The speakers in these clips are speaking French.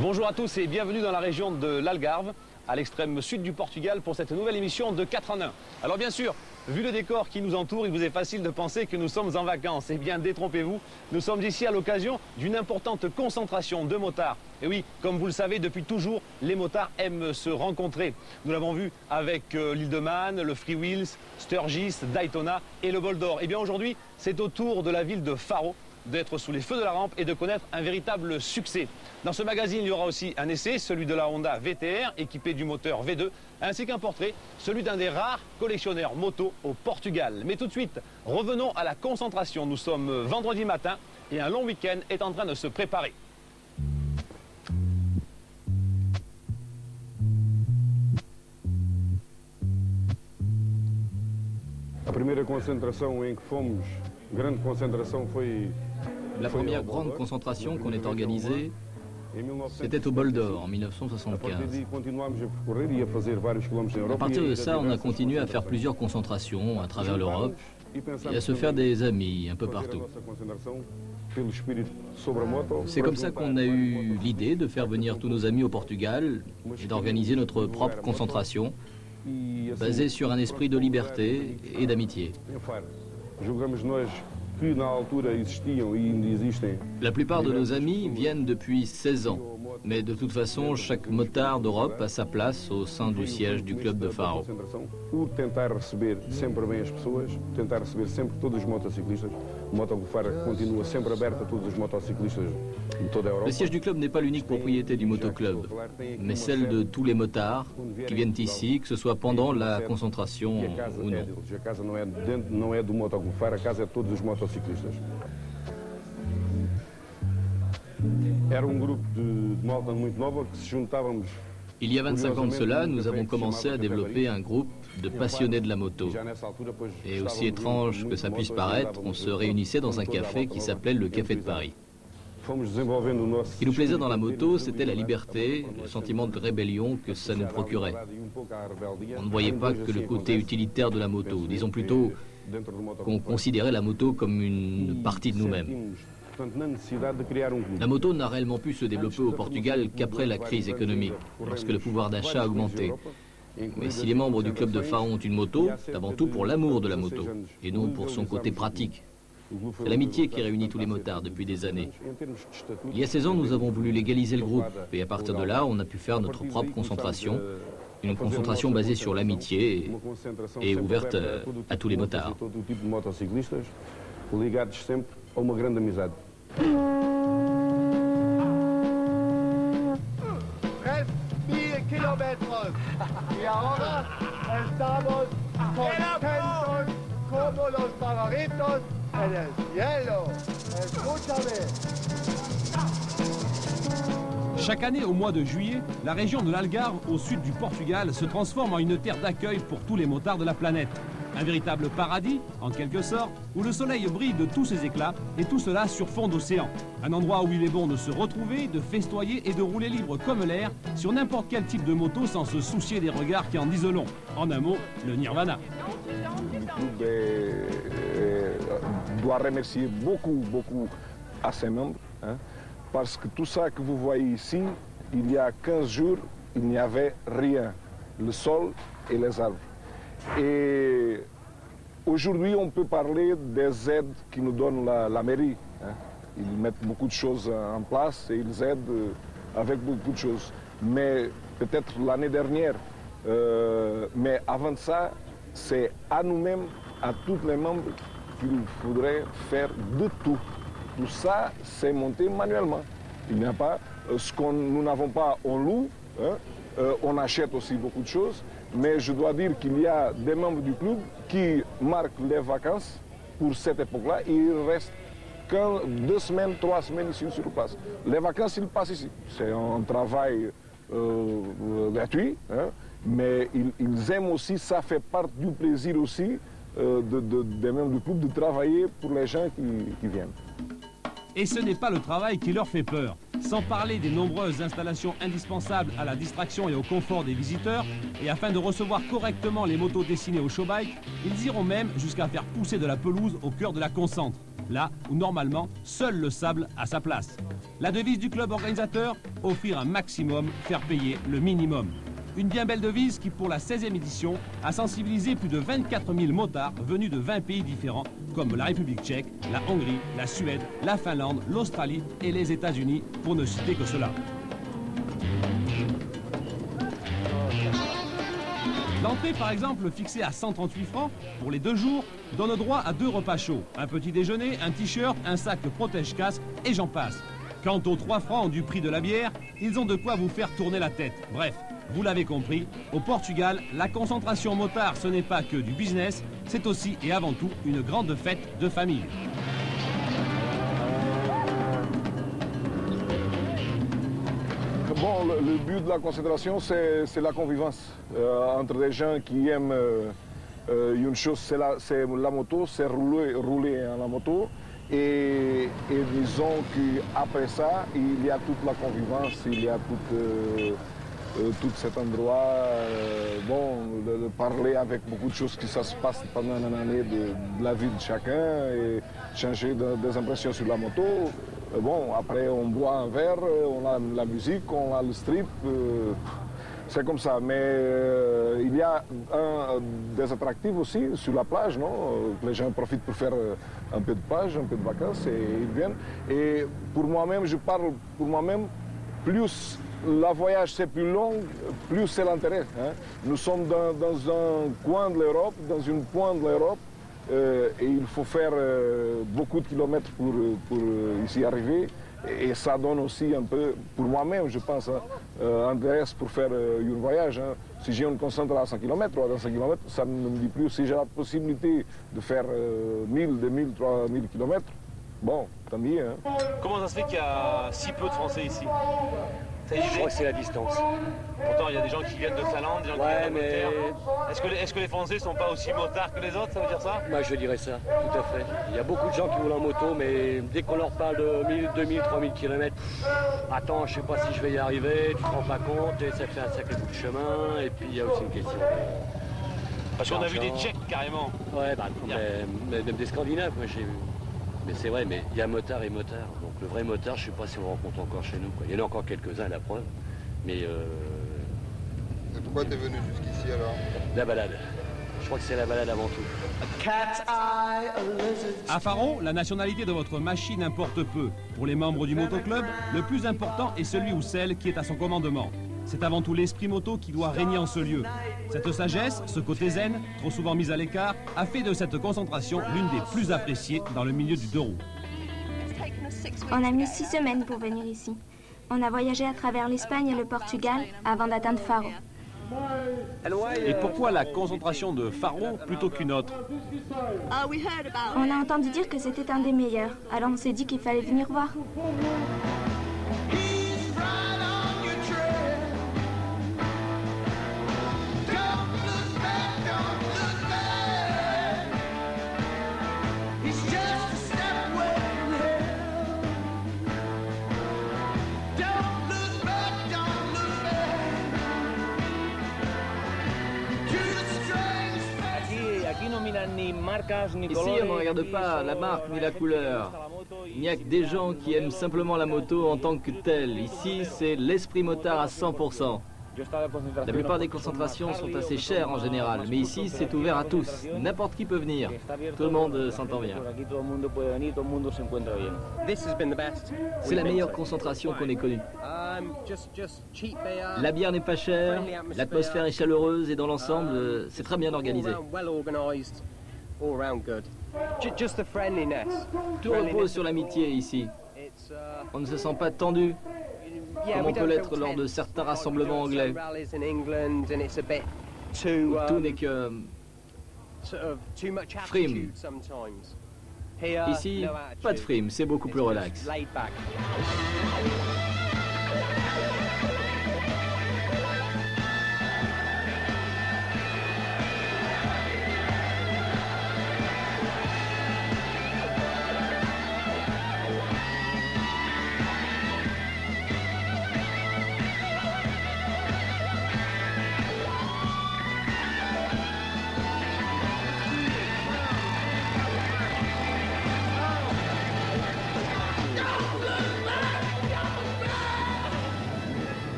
Bonjour à tous et bienvenue dans la région de l'Algarve, à l'extrême sud du Portugal, pour cette nouvelle émission de 4 en 1. Alors bien sûr, vu le décor qui nous entoure, il vous est facile de penser que nous sommes en vacances. Eh bien, détrompez-vous, nous sommes ici à l'occasion d'une importante concentration de motards. Et oui, comme vous le savez, depuis toujours, les motards aiment se rencontrer. Nous l'avons vu avec l'île de Man, le Free Wheels, Sturgis, Daytona et le Bol d'Or. Eh bien aujourd'hui, c'est au tour de la ville de Faro d'être sous les feux de la rampe et de connaître un véritable succès. Dans ce magazine, il y aura aussi un essai, celui de la Honda VTR, équipé du moteur V2, ainsi qu'un portrait, celui d'un des rares collectionneurs moto au Portugal. Mais tout de suite, revenons à la concentration. Nous sommes vendredi matin et un long week-end est en train de se préparer. A primeira concentração em que fomos, grande concentração foi. La première grande concentration qu'on ait organisée, c'était au Bol d'Or en 1975. À partir de ça, on a continué à faire plusieurs concentrations à travers l'Europe et à se faire des amis un peu partout. C'est comme ça qu'on a eu l'idée de faire venir tous nos amis au Portugal et d'organiser notre propre concentration basée sur un esprit de liberté et d'amitié. La plupart de nos amis viennent depuis 16 ans, mais de toute façon, chaque motard d'Europe a sa place au sein du siège du club de Faro. Le siège du club n'est pas l'unique propriété du motoclub, mais celle de tous les motards qui viennent ici, que ce soit pendant la concentration ou non. Il y a 25 ans de cela, nous avons commencé à développer un groupe de passionnés de la moto. Et aussi étrange que ça puisse paraître, on se réunissait dans un café qui s'appelait le Café de Paris. Ce qui nous plaisait dans la moto, c'était la liberté, le sentiment de rébellion que ça nous procurait. On ne voyait pas que le côté utilitaire de la moto, disons plutôt qu'on considérait la moto comme une partie de nous-mêmes. La moto n'a réellement pu se développer au Portugal qu'après la crise économique, lorsque le pouvoir d'achat a augmenté. Mais si les membres du club de Faro ont une moto, c'est avant tout pour l'amour de la moto, et non pour son côté pratique. C'est l'amitié qui réunit tous les motards depuis des années. Il y a 16 ans, nous avons voulu légaliser le groupe, et à partir de là, on a pu faire notre propre concentration, une concentration basée sur l'amitié et ouverte à tous les motards. Kilómetros y ahora estamos contentos como los pajaritos en el cielo. Escúchame. Chaque année, au mois de juillet, la région de l'Algarve, au sud du Portugal, se transforme en une terre d'accueil pour tous les motards de la planète. Un véritable paradis, en quelque sorte, où le soleil brille de tous ses éclats, et tout cela sur fond d'océan. Un endroit où il est bon de se retrouver, de festoyer et de rouler libre comme l'air sur n'importe quel type de moto sans se soucier des regards qui en disent long. En un mot, le nirvana. Le club doit remercier beaucoup à ses membres, parce que tout ça que vous voyez ici, il y a 15 jours, il n'y avait rien, le sol et les arbres. Et aujourd'hui, on peut parler des aides qui nous donne la mairie. Ils mettent beaucoup de choses en place et ils aident avec beaucoup de choses. Mais peut-être l'année dernière, mais avant ça, c'est à nous-mêmes, à tous les membres, qu'il faudrait faire de tout. Tout ça, c'est monté manuellement. Il n'y a pas ce que nous n'avons pas, on loue. On achète aussi beaucoup de choses, mais je dois dire qu'il y a des membres du club qui marquent les vacances pour cette époque-là et ils restent que 2 semaines, 3 semaines ici sur place. Les vacances, ils passent ici. C'est un travail gratuit, mais ils aiment aussi, ça fait partie du plaisir aussi des membres du club de travailler pour les gens qui viennent. Et ce n'est pas le travail qui leur fait peur. Sans parler des nombreuses installations indispensables à la distraction et au confort des visiteurs, et afin de recevoir correctement les motos destinées au showbike, ils iront même jusqu'à faire pousser de la pelouse au cœur de la concentre. là où normalement seul le sable a sa place. La devise du club organisateur, offrir un maximum, faire payer le minimum. Une bien belle devise qui, pour la 16e édition, a sensibilisé plus de 24 000 motards venus de 20 pays différents, comme la République tchèque, la Hongrie, la Suède, la Finlande, l'Australie et les États-Unis, pour ne citer que cela. L'entrée, par exemple, fixée à 138 francs pour les 2 jours, donne droit à 2 repas chauds, un petit déjeuner, un t-shirt, un sac protège-casque et j'en passe. Quant aux 3 francs du prix de la bière, ils ont de quoi vous faire tourner la tête. Bref, vous l'avez compris, au Portugal, la concentration motard, ce n'est pas que du business, c'est aussi et avant tout une grande fête de famille. Bon, le but de la concentration, c'est la convivence entre des gens qui aiment une chose, c'est la moto, c'est rouler à la moto. Et disons qu'après ça, il y a toute la convivence, il y a tout cet endroit, bon, de parler avec beaucoup de choses qui ça se passe pendant une année de la vie de chacun et changer des impressions sur la moto. Bon, après on boit un verre, on a la musique, on a le strip, c'est comme ça. Mais il y a des attractifs aussi sur la plage, non? Les gens profitent pour faire un peu de plage, un peu de vacances et ils viennent. Et pour moi-même, je parle pour moi-même, plus le voyage c'est plus long, plus c'est l'intérêt. Hein? Nous sommes dans un coin de l'Europe, dans une pointe de l'Europe, et il faut faire beaucoup de kilomètres pour ici arriver. Et ça donne aussi un peu, pour moi-même, je pense, intérêt pour faire un voyage. Hein. Si j'ai une concentre à 100 km ou à 200 km, ça ne me dit plus. Si j'ai la possibilité de faire 1000, 2000, 3000 km, bon, tant mieux. Hein. Comment ça se fait qu'il y a si peu de Français ici? Je crois que c'est la distance. Pourtant, il y a des gens qui viennent de Finlande, des gens qui viennent d'Angleterre. Est-ce que les Français ne sont pas aussi motards que les autres, ça veut dire ça? Moi, je dirais ça, tout à fait. Il y a beaucoup de gens qui roulent en moto, mais dès qu'on leur parle de 1000, 2000, 3000 km, attends, je sais pas si je vais y arriver, tu te rends pas compte, et ça fait un sacré bout de chemin, et puis il y a aussi une question. Parce qu'on a vu des Tchèques, carrément. Ouais, bah, même des Scandinaves, moi j'ai vu. Mais c'est vrai, mais il y a motard et motard. Donc le vrai motard, je ne sais pas si on le rencontre encore chez nous, quoi. Il y en a encore quelques-uns, la preuve. Mais Et pourquoi tu es venu jusqu'ici alors? La balade. Je crois que c'est la balade avant tout. À Faro, la nationalité de votre machine importe peu. Pour les membres du motoclub, le plus important est celui ou celle qui est à son commandement. C'est avant tout l'esprit moto qui doit régner en ce lieu. Cette sagesse, ce côté zen, trop souvent mis à l'écart, a fait de cette concentration l'une des plus appréciées dans le milieu du deux roues. On a mis 6 semaines pour venir ici. On a voyagé à travers l'Espagne et le Portugal avant d'atteindre Faro. Et pourquoi la concentration de Faro plutôt qu'une autre? On a entendu dire que c'était un des meilleurs, alors on s'est dit qu'il fallait venir voir. Ici, on ne regarde pas la marque ni la couleur. Il n'y a que des gens qui aiment simplement la moto en tant que telle. Ici, c'est l'esprit motard à 100%. La plupart des concentrations sont assez chères en général, mais ici, c'est ouvert à tous. N'importe qui peut venir. Tout le monde s'entend bien. C'est la meilleure concentration qu'on ait connue. La bière n'est pas chère, l'atmosphère est chaleureuse et dans l'ensemble, c'est très bien organisé. Tout repose sur l'amitié ici. On ne se sent pas tendu, comme on peut l'être lors de certains rassemblements anglais. Tout n'est que frime. Ici, pas de frime, c'est beaucoup plus relax.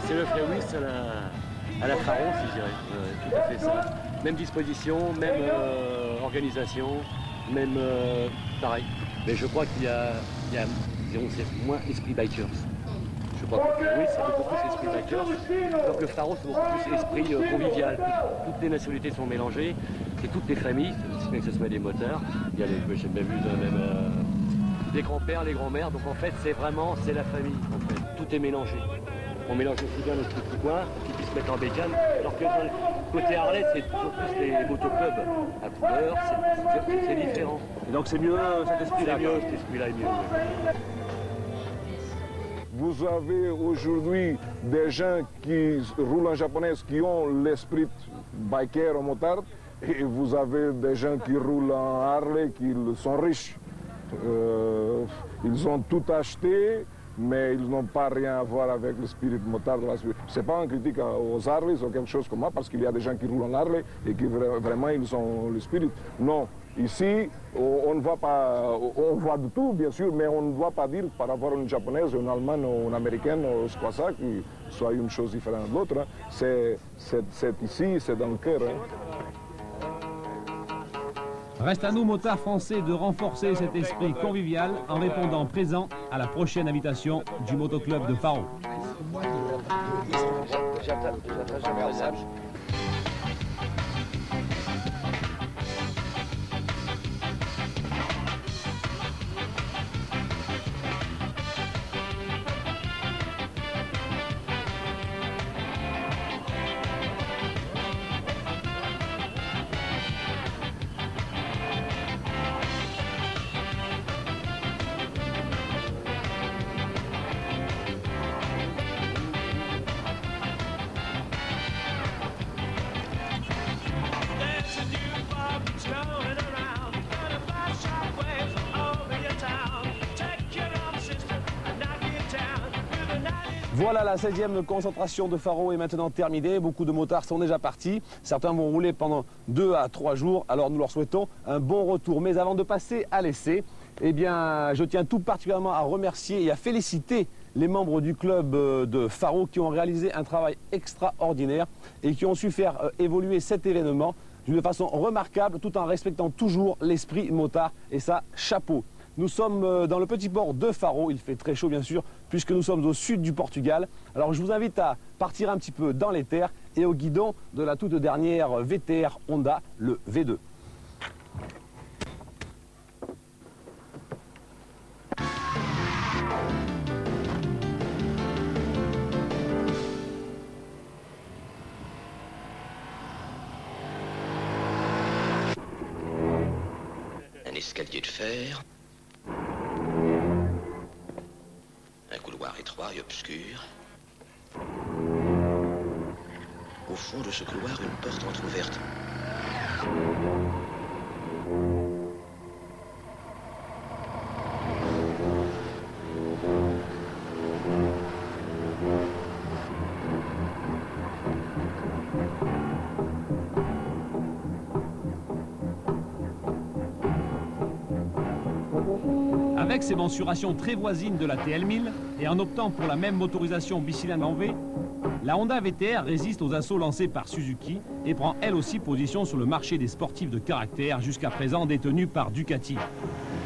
C'est le Frewis à la Faro, si je dirais. Tout à fait ça. Même disposition, même organisation, même pareil. Mais je crois qu'il y a moins esprit bikers. Je crois que oui, c'est beaucoup plus esprit bikers, alors que le Faro, c'est beaucoup plus esprit convivial. Toutes les nationalités sont mélangées, c'est toutes les familles, que ce soit des moteurs. Il y a j'ai même vu même des grands-pères, les grands-mères. Donc en fait, c'est la famille. En fait. Tout est mélangé. On mélange aussi bien nos petits coins qui puissent mettre en bécane, alors que dans le côté Harley, c'est toujours plus les motoclubs à couleur, c'est différent. Et donc c'est mieux cet esprit-là. C'est mieux, cet esprit-là est mieux. Vous avez aujourd'hui des gens qui roulent en japonais qui ont l'esprit biker en motard, et vous avez des gens qui roulent en Harley qui sont riches. Ils ont tout acheté, mais ils n'ont pas rien à voir avec le spirit motard. Ce n'est pas une critique aux Harleys ou quelque chose comme ça, parce qu'il y a des gens qui roulent en Harley et qui vraiment ils ont le spirit. Non, ici, on ne voit pas, on voit de tout bien sûr, mais on ne doit pas dire par rapport à une japonaise, une allemande ou une américaine ou ce quoi ça, qui soit une chose différente de l'autre. Hein. C'est ici, c'est dans le cœur. Hein. Reste à nous, motards français, de renforcer cet esprit convivial en répondant présent à la prochaine invitation du motoclub de Faro. Voilà, la 16e concentration de Faro est maintenant terminée. Beaucoup de motards sont déjà partis. Certains vont rouler pendant 2 à 3 jours. Alors nous leur souhaitons un bon retour. Mais avant de passer à l'essai, eh bien, je tiens tout particulièrement à remercier et à féliciter les membres du club de Faro qui ont réalisé un travail extraordinaire et qui ont su faire évoluer cet événement d'une façon remarquable tout en respectant toujours l'esprit motard. Et ça, chapeau. Nous sommes dans le petit port de Faro, il fait très chaud bien sûr, puisque nous sommes au sud du Portugal. Alors je vous invite à partir un petit peu dans les terres et au guidon de la toute dernière VTR Honda, le V2. Un escalier de fer. Un couloir étroit et obscur. Au fond de ce couloir, une porte entrouverte. Avec ses mensurations très voisines de la TL1000 et en optant pour la même motorisation bicylindre en V, la Honda VTR résiste aux assauts lancés par Suzuki et prend elle aussi position sur le marché des sportifs de caractère jusqu'à présent détenus par Ducati.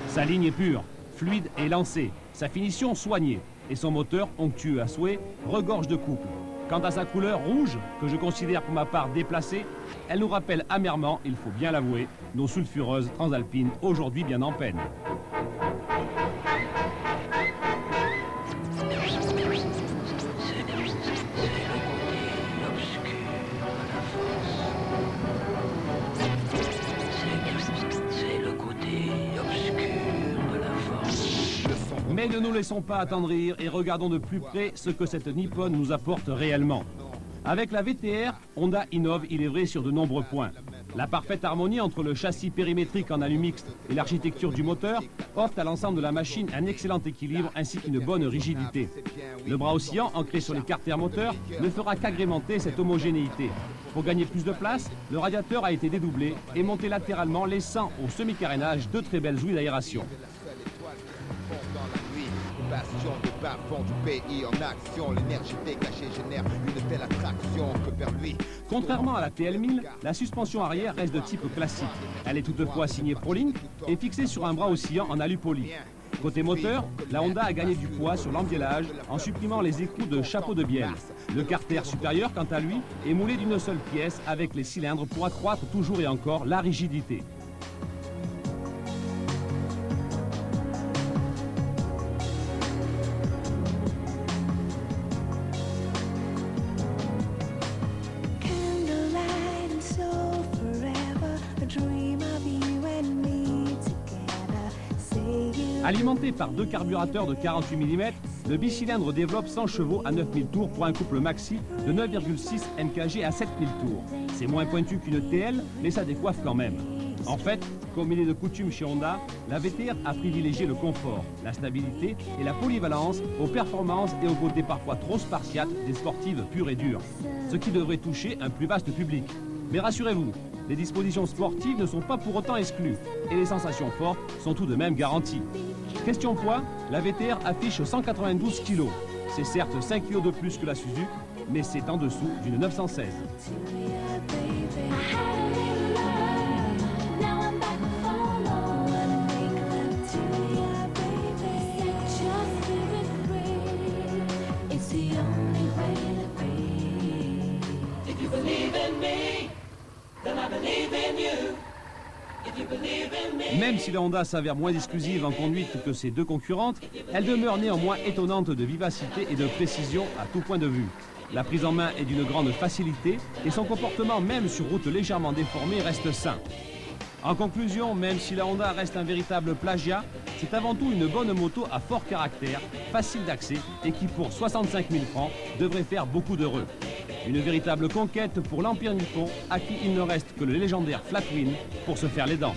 Sa ligne est pure, fluide et lancée, sa finition soignée et son moteur onctueux à souhait regorge de couple. Quant à sa couleur rouge, que je considère pour ma part déplacée, elle nous rappelle amèrement, il faut bien l'avouer, nos sulfureuses transalpines aujourd'hui bien en peine. Mais ne nous laissons pas attendrir et regardons de plus près ce que cette Nippon nous apporte réellement. Avec la VTR, Honda innove, il est vrai, sur de nombreux points. La parfaite harmonie entre le châssis périmétrique en alu-mixte et l'architecture du moteur offre à l'ensemble de la machine un excellent équilibre ainsi qu'une bonne rigidité. Le bras oscillant, ancré sur les carters moteurs, ne fera qu'agrémenter cette homogénéité. Pour gagner plus de place, le radiateur a été dédoublé et monté latéralement, laissant au semi-carénage de très belles ouïes d'aération. bastion des bas-fonds du pays en action. L'énergie dégagée génère une telle attraction que vers lui. Contrairement à la TL1000, la suspension arrière reste de type classique. Elle est toutefois signée Prolink et fixée sur un bras oscillant en alu-poly. Côté moteur, la Honda a gagné du poids sur l'embiellage en supprimant les écrous de chapeau de bielle. Le carter supérieur, quant à lui, est moulé d'une seule pièce avec les cylindres pour accroître toujours et encore la rigidité. Alimenté par deux carburateurs de 48 mm, le bicylindre développe 100 chevaux à 9000 tours pour un couple maxi de 9,6 MKG à 7000 tours. C'est moins pointu qu'une TL, mais ça décoiffe quand même. En fait, comme il est de coutume chez Honda, la VTR a privilégié le confort, la stabilité et la polyvalence aux performances et aux côtés parfois trop spartiates des sportives pures et dures, ce qui devrait toucher un plus vaste public. Mais rassurez-vous, les dispositions sportives ne sont pas pour autant exclues et les sensations fortes sont tout de même garanties. Question poids, la VTR affiche 192 kg. C'est certes 5 kg de plus que la Suzuki, mais c'est en dessous d'une 916. Même si la Honda s'avère moins exclusive en conduite que ses deux concurrentes, elle demeure néanmoins étonnante de vivacité et de précision à tout point de vue. La prise en main est d'une grande facilité et son comportement, même sur route légèrement déformée, reste sain. En conclusion, même si la Honda reste un véritable plagiat, c'est avant tout une bonne moto à fort caractère, facile d'accès et qui pour 65 000 francs devrait faire beaucoup d'heureux. Une véritable conquête pour l'Empire Nippon, à qui il ne reste que le légendaire Flatwing pour se faire les dents.